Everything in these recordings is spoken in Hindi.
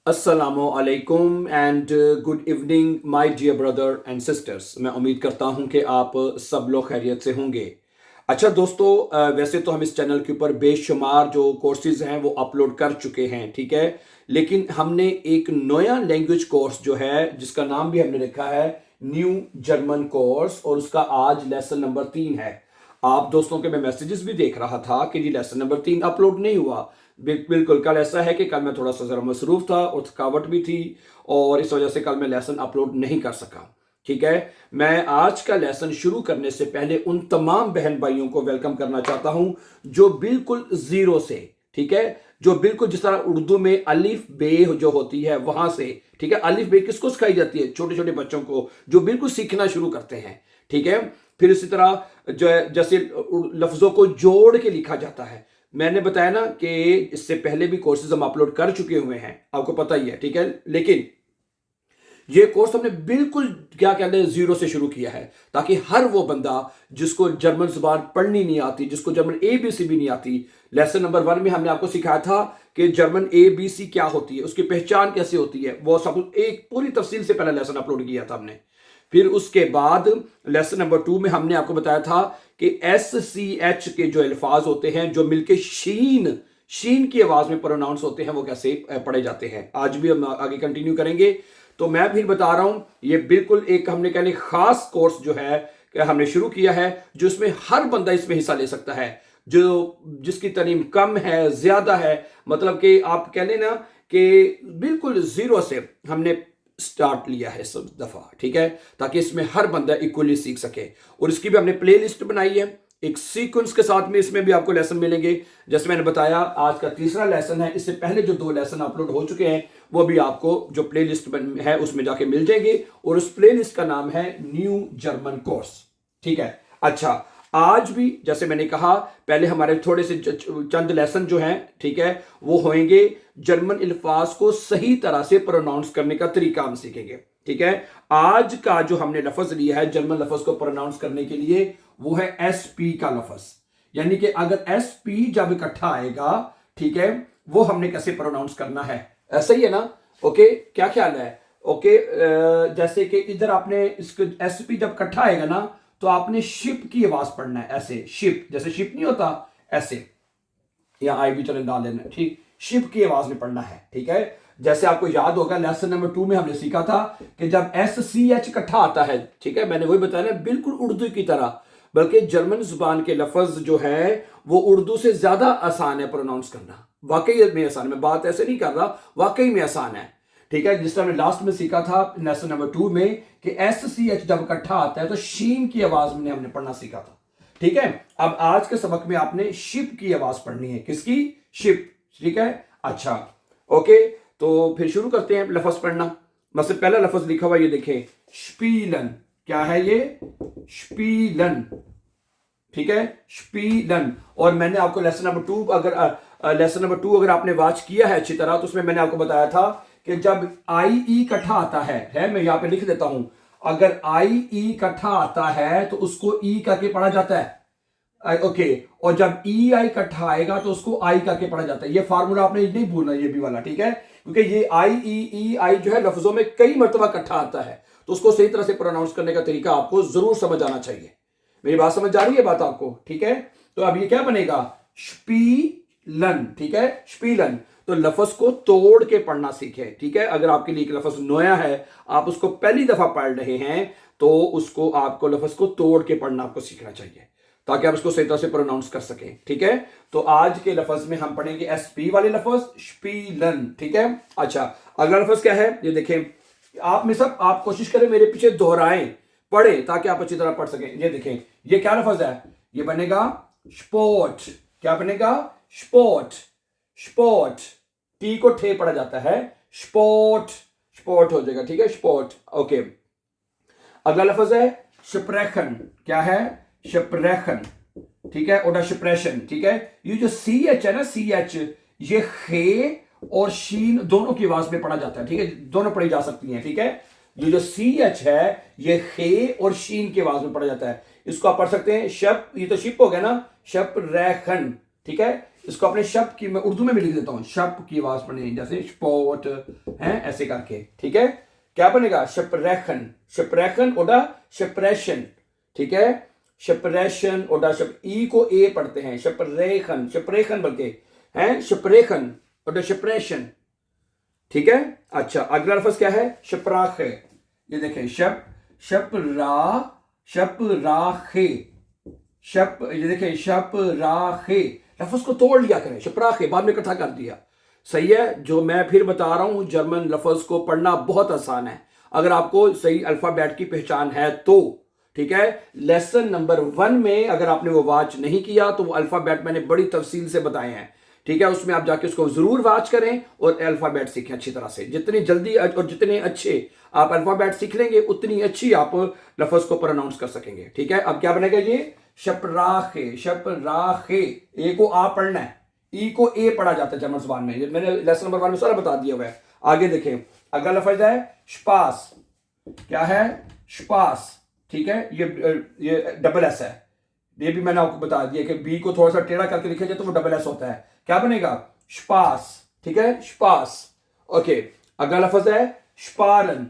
अस्सलामु अलैकुम and good evening my dear brother and sisters. मैं उम्मीद करता हूं कि आप सब लोग खैरियत से होंगे। अच्छा दोस्तों, वैसे तो हम इस चैनल के ऊपर बेशुमार जो कोर्सेज हैं वो अपलोड कर चुके हैं, ठीक है। लेकिन हमने एक नया लैंग्वेज कोर्स जो है जिसका नाम भी हमने रखा है न्यू जर्मन कोर्स, और उसका आज लेसन नंबर 3 है। आप दोस्तों के मैं मैसेजेस भी देख रहा था कि जी लेसन नंबर 3 अपलोड नहीं हुआ। बिल्कुल कल ऐसा है कि कल मैं थोड़ा सा ज़रा मसरूफ़ था और थकावट भी थी, और इस वजह से कल मैं लेसन अपलोड नहीं कर सका, ठीक है। मैं आज का लेसन शुरू करने से पहले उन तमाम बहन भाइयों को वेलकम करना चाहता हूं जो बिल्कुल ज़ीरो से, ठीक है, जो बिल्कुल जिस तरह उर्दू में अलिफ बे जो होती है वहां से, ठीक है। अलिफ बे किसको सिखाई जाती है? छोटे छोटे बच्चों को जो बिल्कुल सीखना शुरू करते हैं, ठीक है। फिर इसी तरह जो है जैसे लफ्ज़ों को जोड़ के लिखा जाता है। मैंने बताया ना कि इससे पहले भी कोर्सेज हम अपलोड कर चुके हुए हैं, आपको पता ही है, ठीक है। लेकिन ये कोर्स हमने बिल्कुल क्या कहते हैं जीरो से शुरू किया है, ताकि हर वो बंदा जिसको जर्मन जुबान पढ़नी नहीं आती, जिसको जर्मन ABC भी नहीं आती। लेसन नंबर 1 में हमने आपको सिखाया था कि जर्मन ABC क्या होती है, उसकी पहचान कैसे होती है, वो सब एक पूरी तफसील से पहला लेसन अपलोड किया था हमने। फिर उसके बाद लेसन नंबर 2 में हमने आपको बताया था कि SCH के जो अल्फाज होते हैं जो मिलके शीन शीन की आवाज में प्रोनाउंस होते हैं वो कैसे पढ़े जाते हैं। आज भी हम आगे कंटिन्यू करेंगे। तो मैं फिर बता रहा हूं, ये बिल्कुल एक हमने कहने खास कोर्स जो है कि हमने शुरू किया है, जो इसमें हर बंदा इसमें हिस्सा ले सकता है, जो जिसकी तालीम कम है ज्यादा है, मतलब कि आप कह लेना कि बिल्कुल जीरो से हमने स्टार्ट लिया है सब दफा, ठीक है, ताकि इसमें हर बंदा इक्वली सीख सके। और इसकी भी हमने प्ले लिस्ट बनाई है एक सीक्वेंस के साथ में, इसमें भी आपको लेसन मिलेंगे। जैसे मैंने बताया आज का तीसरा लेसन है, इससे पहले जो 2 लेसन अपलोड हो चुके हैं वो भी आपको जो प्ले लिस्ट है उसमें जाके मिल जाएंगे, और उस प्ले लिस्ट का नाम है न्यू जर्मन कोर्स, ठीक है। अच्छा, आज भी जैसे मैंने कहा पहले हमारे थोड़े से चंद लेसन जो हैं, ठीक है, वो होंगे जर्मन अल्फाज को सही तरह से प्रोनाउंस करने का तरीका हम सीखेंगे, ठीक है। आज का जो हमने लफ्ज लिया है जर्मन लफ्ज को प्रोनाउंस करने के लिए वो है SP का लफ्ज, यानी कि अगर SP जब इकट्ठा आएगा, ठीक है, वो हमने कैसे प्रोनाउंस करना है, ऐसा ही है ना? ओके, क्या ख्याल है? ओके, जैसे कि इधर आपने इसको SP जब इकट्ठा आएगा ना तो आपने शिप की आवाज पढ़ना है, ऐसे शिप, जैसे शिप नहीं होता ऐसे, या आई भी चले डाल लेना, ठीक, शिप की आवाज में पढ़ना है, ठीक है। जैसे आपको याद होगा लेसन नंबर 2 में हमने सीखा था कि जब SCH इकट्ठा आता है, ठीक है, मैंने वही बताया ना, बिल्कुल उर्दू की तरह, बल्कि जर्मन जुबान के लफ्ज जो है वो उर्दू से ज्यादा आसान है प्रोनाउंस करना, वाकई में आसान, मैं बात ऐसे नहीं कर रहा, वाकई में आसान है, ठीक है। जिस तरह हमने लास्ट में सीखा था लेसन नंबर 2 में कि SCH जब इकट्ठा आता है तो शीन की आवाज में हमने पढ़ना सीखा था, ठीक है। अब आज के सबक में आपने शिप की आवाज पढ़नी है, किसकी? शिप, ठीक है। अच्छा, ओके, तो फिर शुरू करते हैं लफ्ज पढ़ना। मतलब पहला लफ्ज लिखा हुआ ये देखें, स्पीलन। क्या है ये? स्पीलन, ठीक है, स्पीलन। और मैंने आपको लेसन नंबर 2 अगर आपने वॉच किया है अच्छी तरह तो उसमें मैंने आपको बताया था कि जब IE इकट्ठा आता है, मैं यहां पे लिख देता हूं, अगर IE इकट्ठा आता है तो उसको E करके पढ़ा जाता है, ओके, और जब EI इकट्ठा आएगा तो उसको I करके पढ़ा जाता है। ये फार्मूला आपने नहीं भूलना, ये भी वाला, ठीक है, क्योंकि ये IEEI जो है लफ्जों में कई मरतबा इकट्ठा आता है, तो उसको सही तरह से प्रोनाउंस करने का तरीका आपको जरूर समझ आना चाहिए। मेरी बात समझ आ रही है बात आपको? ठीक है, तो अब ये क्या बनेगा? स्पीलन, ठीक है, स्पीलन। तो लफ्ज को तोड़ के पढ़ना सीखे, ठीक है। अगर आपके लिए एक लफ्ज नया है, आप उसको पहली दफा पढ़ रहे हैं, तो उसको आपको लफ्ज को तोड़ के पढ़ना आपको सीखना चाहिए, ताकि आप उसको सही तरह से प्रोनाउंस कर सकें, ठीक है। तो आज के लफ्ज में हम पढ़ेंगे SP वाले लफ्ज, स्पीलन, ठीक है। अच्छा, अगला लफ्ज क्या है ये देखें, आप में सब आप कोशिश करें मेरे पीछे दोहराएं, पढ़ें, ताकि आप अच्छी तरह पढ़ सकें। ये देखें, ये क्या लफ्ज है? ये बनेगा स्पोर्ट। क्या बनेगा? स्पोर्ट, स्पोर्ट, टी को ठे पढ़ा जाता है, स्पोर्ट, स्पोर्ट हो जाएगा, ठीक है, स्पोर्ट, ओके। अगला लफ्ज है स्प्रेखन। क्या है? स्प्रेखन, ठीक है, ओडा स्प्रेशन, ठीक है। ये जो CH है ना, CH, ये खे और शीन दोनों की आवाज में पढ़ा जाता है, ठीक है, दोनों पढ़ी जा सकती हैं, ठीक है। ये जो CH है ये खे और शीन की आवाज में पढ़ा जाता है। इसको आप पढ़ सकते हैं शप, ये तो शिप हो गया ना, शप रेखन, ठीक है। इसको अपने शप की, मैं उर्दू में भी लिख देता हूं, शप की आवाज पढ़नी, जैसे स्पोर्ट है ऐसे करके, ठीक है। क्या बनेगा? शपरेखन, शपरेखन ओडा शपरेशन, ठीक है। शपरेशन ओडा शप, ई को ए पढ़ते हैं, शपरेखन, शपरेखन बल्कि हैं, शपरेखन ओडा शपरेशन, ठीक है। अच्छा, अगला लफ्ज क्या है? शपराखे, ये देखें, शप, शप राखे, शप, ये देखें, शप राखे, लफ्ज को तोड़ लिया करें, शपराखे बाद में इकट्ठा कर दिया, सही है। जो मैं फिर बता रहा हूं, जर्मन लफ्ज को पढ़ना बहुत आसान है अगर आपको सही अल्फाबेट की पहचान है तो, ठीक है। लेसन नंबर 1 में अगर आपने वो वॉच नहीं किया तो वो अल्फाबेट मैंने बड़ी तफसील से बताए हैं, ठीक है। उसमें आप जाके उसको जरूर वॉच करें और अल्फाबेट सीखें अच्छी तरह से। जितनी जल्दी और जितने अच्छे आप अल्फाबेट सीख लेंगे उतनी अच्छी आप लफ्ज को प्रोनाउंस कर सकेंगे, ठीक है। अब क्या बनेगा? ये शपराखे, शपराखे, ए को आ पढ़ना है, ई को ए पढ़ा जाता है जर्मन जुबान में, मैंने लेसन नंबर 1 में सारा बता दिया हुआ है। आगे देखें, अगला लफ्ज है स्पास, क्या है? स्पास, ठीक है। ये डबल एस है, ये भी मैंने आपको बता दिया कि बी को थोड़ा सा टेढ़ा करके लिखा जाए तो वो डबल एस होता है। क्या बनेगा? स्पास, ठीक है, स्पास, ओके। अगला लफ्ज है स्पारन,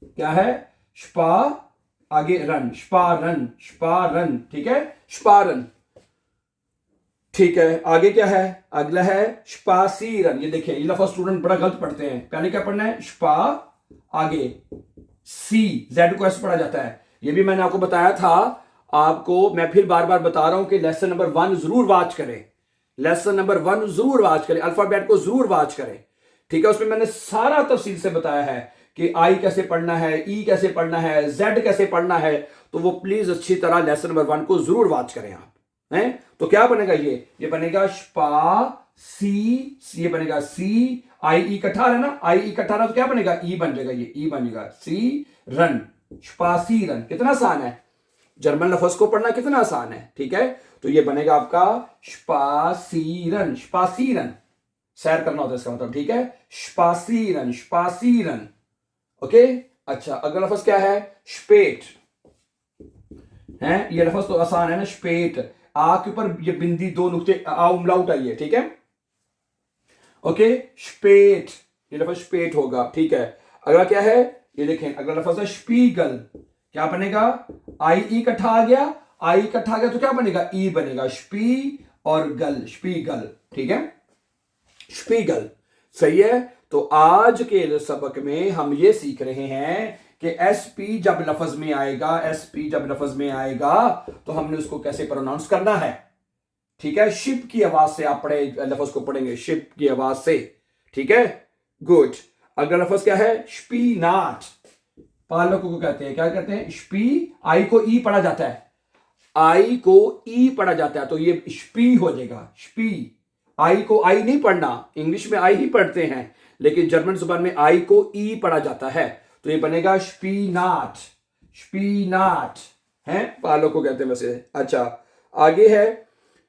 क्या है? स्पा, आगे रन, स्पारन, स्पारन, ठीक है, स्पारन, ठीक है। आगे क्या है? अगला है स्पासीरन, ये देखिए, ये लफ्ज स्टूडेंट बड़ा गलत पढ़ते हैं। पहले क्या पढ़ना है? स्पा, आगे सी, जेड को एस पढ़ा जाता है, ये भी मैंने आपको बताया था। आपको मैं फिर बार बार बता रहा हूं कि लेसन नंबर 1 जरूर वॉच करें, लेसन नंबर 1 जरूर वॉच करें, अल्फाबेट को जरूर वॉच करें, ठीक है। उसमें मैंने सारा तफसील से बताया है कि आई कैसे पढ़ना है, ई कैसे पढ़ना है, जेड कैसे पढ़ना है, तो वो प्लीज अच्छी तरह लेसन नंबर 1 को जरूर वॉच करें आप, हैं। तो क्या बनेगा? ये बनेगा स्पा सी, ये बनेगा सी, आई ई इकट्ठा है ना, आई इकट्ठा ना तो क्या बनेगा? ई बन जाएगा, ये ई बनेगा, सी रन, स्पासी रन। कितना आसान है, जर्मन लफ्ज को पढ़ना कितना आसान है, ठीक है। तो ये बनेगा आपका स्पासीरन, स्पासीरन, सैर करना होता है इसका मतलब, ठीक है, स्पासीरन, स्पासीरन, ओके। अच्छा, अगला लफ्ज क्या है? स्पेट, है, ये लफ्ज तो आसान है ना, स्पेट, आ के ऊपर ये बिंदी 2 नुक्ते, आ उमलाउट आई है, ठीक है, ओके। स्पेट, ये लफ्ज स्पेट होगा, ठीक है। अगला क्या है? ये देखें, अगला लफ्ज है स्पीगल, क्या बनेगा? आई ई इकट्ठा आ गया, आई इकट्ठा आ गया तो क्या बनेगा? ई बनेगा, स्पी और गल, स्पीगल, ठीक है, स्पीगल, सही है। तो आज के सबक में हम ये सीख रहे हैं कि एसपी जब लफ्ज में आएगा, एसपी जब लफ्ज में आएगा तो हमने उसको कैसे प्रोनाउंस करना है, ठीक है। शिप की आवाज से आप पढ़े लफ्ज को पढ़ेंगे, शिप की आवाज से, ठीक है, गुड। अगला लफ्ज क्या है? स्पीनाट, पालकों को कहते हैं, क्या कहते हैं? स्पी, आई को ई पढ़ा जाता है, आई को ई पढ़ा जाता है तो ये स्पी हो जाएगा, स्पी। आई को आई नहीं पढ़ना, इंग्लिश में आई ही पढ़ते हैं लेकिन जर्मन जुबान में आई को ई पढ़ा जाता है तो ये बनेगा स्पीनाट, स्पीनाट, है, पालकों को कहते हैं वैसे। अच्छा, आगे है,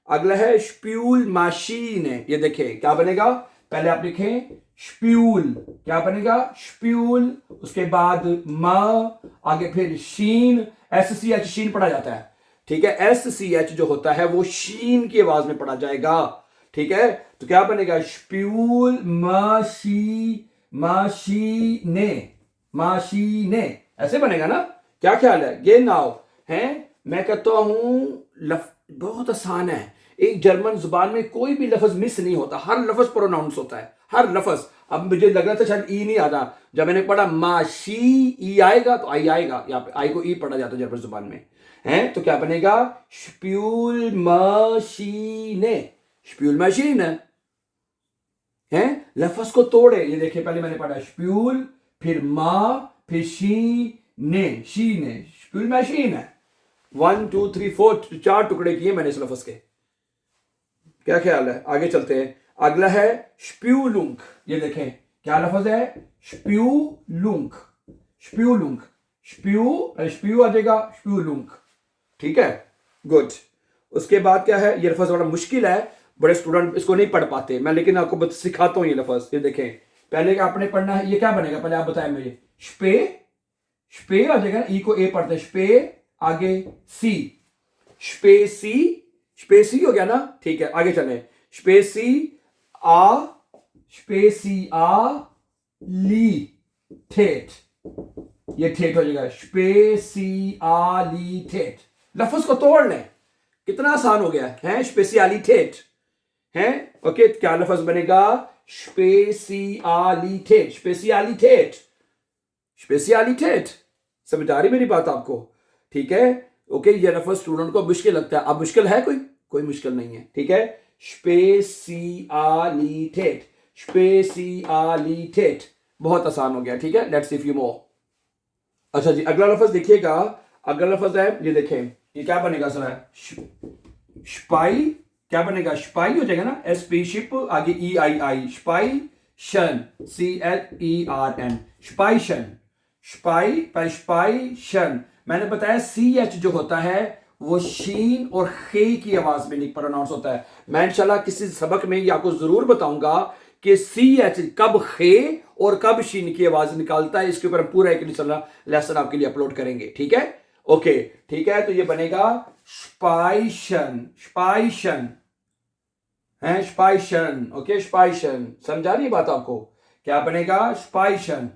अगला है स्प्यूल मशीन, है, ये देखें क्या बनेगा? पहले आप लिखें स्प्यूल, क्या बनेगा? स्प्यूल, उसके बाद म, आगे फिर शीन, एस सी एच, शीन पढ़ा जाता है, ठीक है। एस सी एच जो होता है वो शीन की आवाज में पढ़ा जाएगा, ठीक है। तो क्या बनेगा? स्प्यूल मशीने, मशीने, ऐसे बनेगा ना? क्या ख्याल है? ये नाउ है, मैं कहता हूं बहुत आसान है, एक जर्मन जुबान में कोई भी लफ्ज मिस नहीं होता, हर लफ्ज प्रोनाउंस होता है, हर लफ्ज। अब मुझे लग रहा था शायद ई नहीं आता, जब मैंने पढ़ा माशी, ई आएगा तो आई आएगा, यहाँ पे आई को ई पढ़ा जाता है जर्मन जुबान में, है। तो क्या बनेगा? स्प्यूल मशीने, स्प्यूल मशीन है। लफ्ज को तोड़े, ये देखिए, पहले मैंने पढ़ा स्प्यूल, फिर मा, फिर शी ने, स्प्यूल मशीन है। 1 2 3 4 4 टुकड़े किए मैंने इस लफ्ज के, क्या ख्याल है? आगे चलते हैं। अगला है स्प्यूलुंक, ये देखें क्या लफ्ज है? स्प्यूलुंक, स्प्यूलुंक, स्प्यू आ जाएगा, स्प्यूलुंक, ठीक है, गुड। उसके बाद क्या है? ये लफ्ज बड़ा मुश्किल है, बड़े स्टूडेंट इसको नहीं पढ़ पाते, मैं लेकिन आपको सिखाता हूं ये लफ्ज। ये देखें, पहले आपने पढ़ना है, ये क्या बनेगा पहले आप बताएं मुझे। स्पे, स्पे आ जाएगा, ई को ए पढ़ते हैं, स्पे, आगे सी, स्पेसी, स्पेसी हो गया ना, ठीक है। आगे चले, स्पेसियालिटेट, ये ठेठ हो जाएगा, स्पेसियालिटेट। लफ्ज को तोड़ लें, कितना आसान हो गया है, स्पेसियालिटेट है। ओके, क्या लफ्ज बनेगा, स्पेसियालिटेट, स्पेसियालिटेट, स्पेसियालिटेट। समझ आ रही मेरी बात आपको? ठीक है, ओके। ये लफ्ज स्टूडेंट को मुश्किल लगता है, अब मुश्किल है कोई मुश्किल नहीं है, ठीक है। स्पेसियालिटेट, स्पेसियालिटेट, बहुत आसान हो गया, ठीक है। Let's see few more. अच्छा जी, अगला लफ्ज देखिएगा, अगला लफ्ज है, ये देखें, ये क्या बनेगा सर, स्पाई, क्या बनेगा, स्पाई हो जाएगा ना, SP शिप, आगे EII, स्पाई शन, CLERN, स्पाइशन, स्पाइशन। मैंने बताया CH जो होता है वो शीन और खे की आवाज में प्रोनाउंस होता है। मैं इंशाल्लाह किसी सबक में आपको जरूर बताऊंगा कि CH कब खे और कब शीन की आवाज निकालता है। इसके ऊपर हम पूरा एक लेसन आपके लिए अपलोड करेंगे, ठीक है। ओके, ठीक है, तो ये बनेगा स्पाइशन, स्पाइशन है, स्पाइशन। ओके, स्पाइशन, समझा रही बात आपको? क्या बनेगा, स्पाइशन,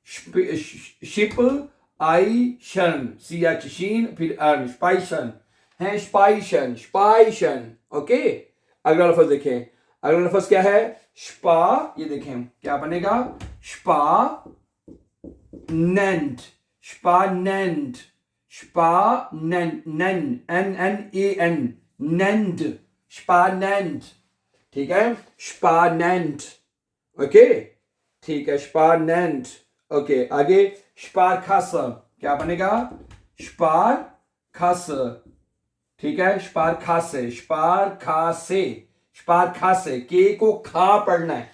शिप, आई शन, CH शीन, फिर अर्न, स्पाइशन है, स्पाइशन, स्पाइशन। ओके, अगला लफ्ज देखें, अगला लफ्ज क्या है, स्पा, ये देखें क्या बनेगा, स्पा नेंट, स्पा नेंट, स्पा नेंट, NNAN, नेंट, स्पा नेंट, ठीक है, स्पा नेंट। ओके, ठीक है, स्पा नेंट। ओके, आगे स्पारखास, क्या बनेगा, स्पारखास, ठीक है, स्पारखासे, स्पारखासे, स्पारखासे। के को खा पढ़ना है,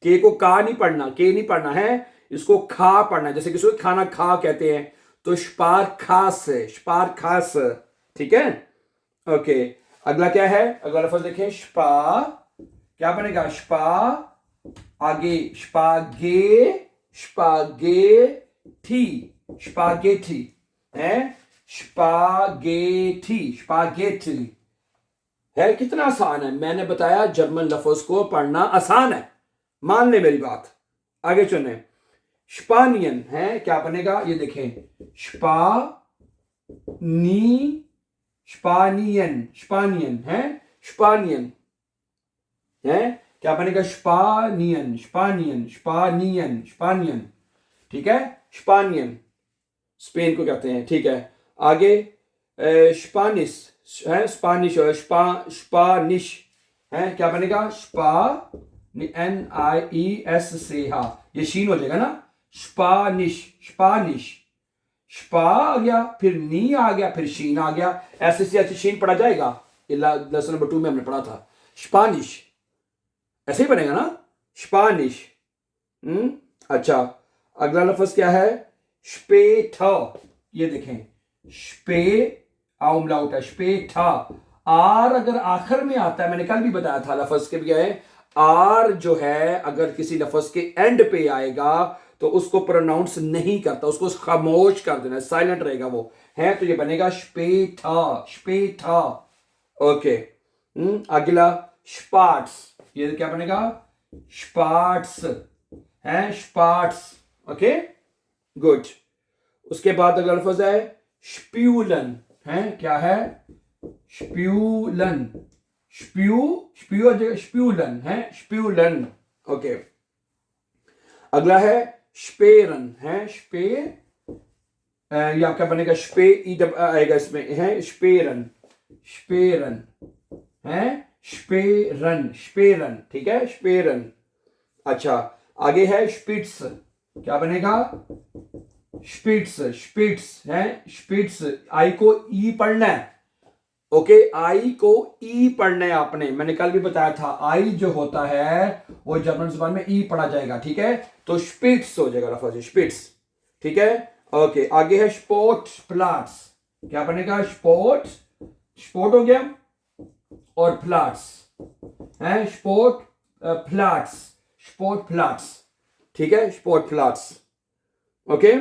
के को का नहीं पढ़ना, के नहीं पढ़ना है, इसको खा पढ़ना है। जैसे किसी को खाना खा कहते हैं, तो स्पारखास, स्पारखास, ठीक है। ओके, अगला क्या है, अगला लफ्ज देखें, स्पा, क्या बनेगा, स्पा, आगे स्पागे, स्पागेठी, स्पागेठी है, स्पागेठी, स्पागेठी है। कितना आसान है, मैंने बताया जर्मन लफ्ज को पढ़ना आसान है, मान ले मेरी बात। आगे चुने, स्पानियन है, क्या बनेगा, ये देखें, स्पानियन, स्पानियन है, स्पानियन है, क्या बनेगा, स्पानियन, स्पानियन, स्पानियन, स्पानियन, ठीक है, स्पानियन, स्पेन को कहते हैं, ठीक है। आगे स्पानिश है, स्पानिश, स्पानिश है, क्या बनेगा, NIES, हाँ ये शीन हो जाएगा ना, स्पानिश, स्पानिश, स्पा आ गया, फिर नी आ गया, फिर शीन आ गया, ऐसे से ऐसे शीन पढ़ा जाएगा। लेसन नंबर 2 में हमने पढ़ा था, स्पानिश ऐसे ही बनेगा ना, स्पानिश। अच्छा, अगला लफ्ज क्या है, स्पेथ, ये देखें, स्पे आउट है, स्पेथ। आर अगर आखिर में आता है, मैंने कल भी बताया था लफ्ज के भी है, आर जो है अगर किसी लफ्ज के एंड पे आएगा तो उसको प्रोनाउंस नहीं करता, उसको खामोश कर देना, साइलेंट रहेगा वो है, तो ये बनेगा स्पेथा, स्पेथा। ओके, अगला स्पार्ट्स, ये क्या बनेगा, स्पार्ट्स है, स्पार्ट्स। Okay, good. उसके बाद अगला लफ्ज है स्प्यूलन है, क्या है, स्प्यूलन, स्प्यूलन है, स्प्यूलन। ओके, अगला है स्पेरन है, या क्या बनेगा, आएगा इसमें है, स्पेरन, स्पेरन है, स्पेरन, स्पेरन, ठीक है, स्पेरन। अच्छा, आगे है स्पिट्स, क्या बनेगा, स्पिट्स, स्पिट्स है, स्पिट्स। आई को ई पढ़ना है, ओके, आई को ई पढ़ना है आपने, मैंने कल भी बताया था, आई जो होता है वो जर्मन जुबान में ई पढ़ा जाएगा, ठीक है, तो स्पिट्स हो जाएगा लफ्ज, स्पिट्स, ठीक है। ओके, आगे है स्पोर्ट प्लाट्स, क्या बनेगा, स्पोर्ट, स्पोर्ट हो गया, और प्लाट्स है, स्पोर्ट प्लाट्स, स्पोर्ट प्लाट्स, ठीक है, स्पोर्ट प्लाट्स। ओके,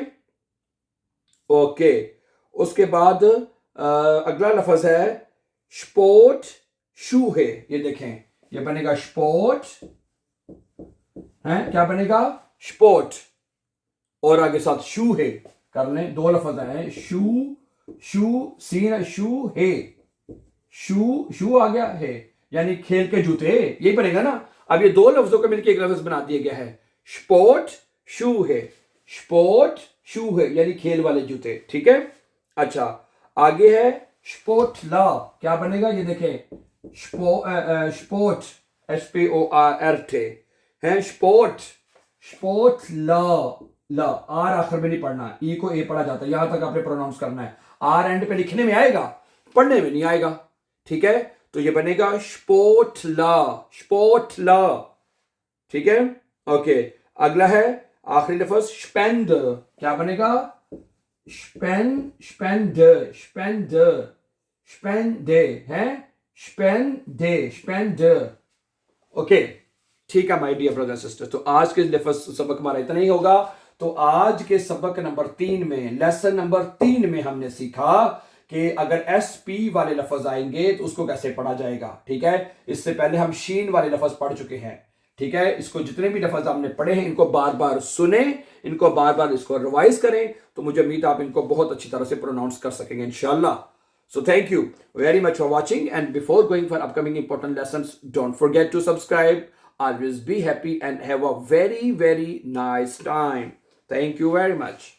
ओके, उसके बाद अगला लफ्ज है स्पोर्ट Schuhe, ये देखें, ये बनेगा Sport, है क्या बनेगा? Sport, और आगे साथ Schuhe कर लें, दो लफ्ज हैं, शू सीन है, शू आ गया है, यानी खेल के जूते, यही बनेगा ना। अब ये दो लफ्जों को मिलकर एक लफ्ज बना दिया गया है, स्पोर्ट शू है, स्पोर्ट शू है यानी खेल वाले जूते, ठीक है। अच्छा, आगे है स्पोर्ट ला, क्या बनेगा? ये देखें, स्पोर्ट SPORT है, स्पोर्ट ला आर आखिर में नहीं पढ़ना, ई को ए पढ़ा जाता है, यहां तक आपने प्रोनाउंस करना है, आर एंड पे लिखने में आएगा, पढ़ने में नहीं आएगा, ठीक है। तो ये बनेगा स्पोर्ट ला, ठीक है। ओके, अगला है आखिरी लफ्ज स्पेंडर, क्या बनेगा? स्पेंडर। ओके, ठीक है माय डियर ब्रदर सिस्टर। तो आज के लफ्ज सबक हमारा इतना ही होगा। तो आज के सबक नंबर 3 में, लेसन नंबर 3 में हमने सीखा कि अगर SP वाले लफ्ज आएंगे तो उसको कैसे पढ़ा जाएगा, ठीक है। इससे पहले हम शीन वाले लफ्ज पढ़ चुके हैं, ठीक है। इसको जितने भी लफ्ज हमने पढ़े हैं इनको बार बार सुने, इनको बार बार इसको रिवाइज करें, तो मुझे उम्मीद आप इनको बहुत अच्छी तरह से प्रोनाउंस कर सकेंगे इंशाल्लाह। So thank you very much for watching, and before going for upcoming important lessons, don't forget to subscribe. Always be happy and have a very nice time. Thank you very much.